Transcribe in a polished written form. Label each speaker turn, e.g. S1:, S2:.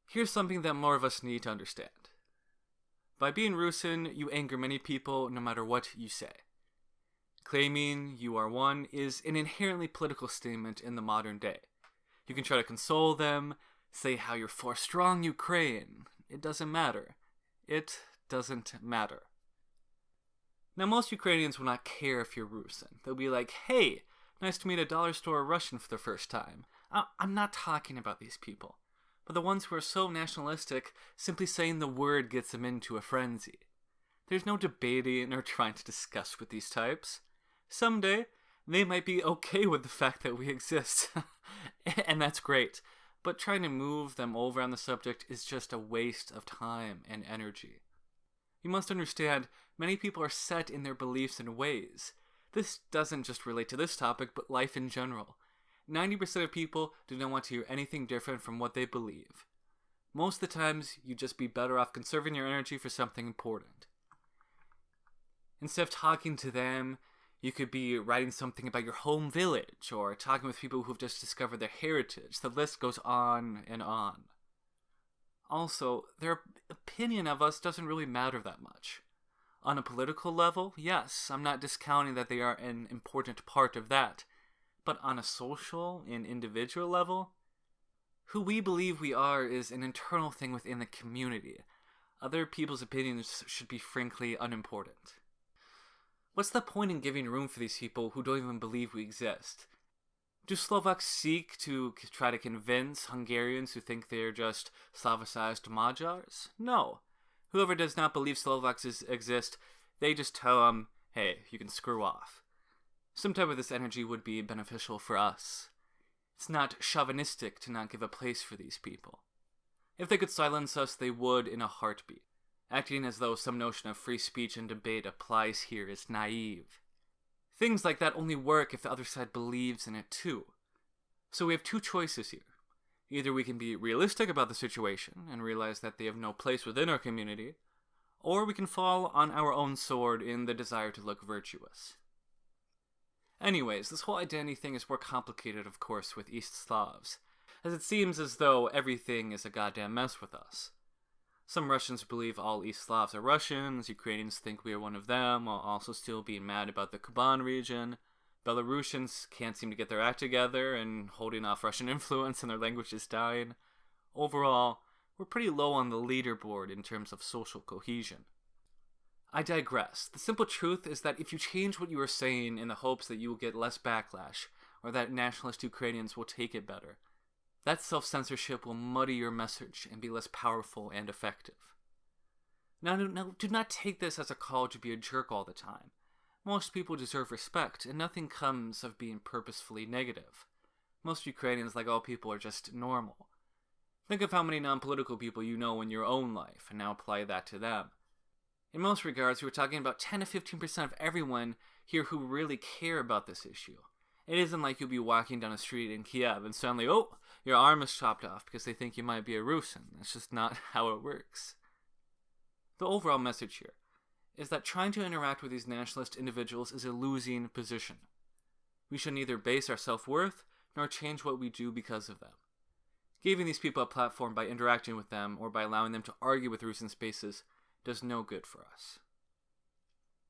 S1: Here's something that more of us need to understand. By being Rusin, you anger many people no matter what you say. Claiming you are one is an inherently political statement in the modern day. You can try to console them, say how you're for strong Ukraine. It doesn't matter. It doesn't matter. Now, most Ukrainians will not care if you're Rusin. They'll be like, hey, nice to meet a dollar store Russian for the first time. I'm not talking about these people, but the ones who are so nationalistic, simply saying the word gets them into a frenzy. There's no debating or trying to discuss with these types. Someday, they might be okay with the fact that we exist, and that's great, but trying to move them over on the subject is just a waste of time and energy. You must understand, many people are set in their beliefs and ways. This doesn't just relate to this topic, but life in general. 90% of people do not want to hear anything different from what they believe. Most of the times, you'd just be better off conserving your energy for something important. Instead of talking to them, you could be writing something about your home village, or talking with people who've just discovered their heritage. The list goes on and on. Also, their opinion of us doesn't really matter that much. On a political level, yes, I'm not discounting that they are an important part of that. But on a social and individual level, who we believe we are is an internal thing within the community. Other people's opinions should be frankly unimportant. What's the point in giving room for these people who don't even believe we exist? Do Slovaks seek to try to convince Hungarians who think they're just Slavicized Magyars? No. Whoever does not believe Slovaks exist, they just tell them, hey, you can screw off. Some type of this energy would be beneficial for us. It's not chauvinistic to not give a place for these people. If they could silence us, they would in a heartbeat. Acting as though some notion of free speech and debate applies here is naive. Things like that only work if the other side believes in it too. So we have two choices here. Either we can be realistic about the situation and realize that they have no place within our community, or we can fall on our own sword in the desire to look virtuous. Anyways, this whole identity thing is more complicated, of course, with East Slavs, as it seems as though everything is a goddamn mess with us. Some Russians believe all East Slavs are Russians, Ukrainians think we are one of them, while also still being mad about the Kuban region. Belarusians can't seem to get their act together and holding off Russian influence and their language is dying. Overall, we're pretty low on the leaderboard in terms of social cohesion. I digress. The simple truth is that if you change what you are saying in the hopes that you will get less backlash, or that nationalist Ukrainians will take it better, that self-censorship will muddy your message and be less powerful and effective. Now, do not take this as a call to be a jerk all the time. Most people deserve respect, and nothing comes of being purposefully negative. Most Ukrainians, like all people, are just normal. Think of how many non-political people you know in your own life, and now apply that to them. In most regards, we're talking about 10 to 15% of everyone here who really care about this issue. It isn't like you'll be walking down a street in Kiev and suddenly, oh, your arm is chopped off because they think you might be a Rusin. That's just not how it works. The overall message here is that trying to interact with these nationalist individuals is a losing position. We should neither base our self-worth nor change what we do because of them. Giving these people a platform by interacting with them or by allowing them to argue with Rusin spaces does no good for us.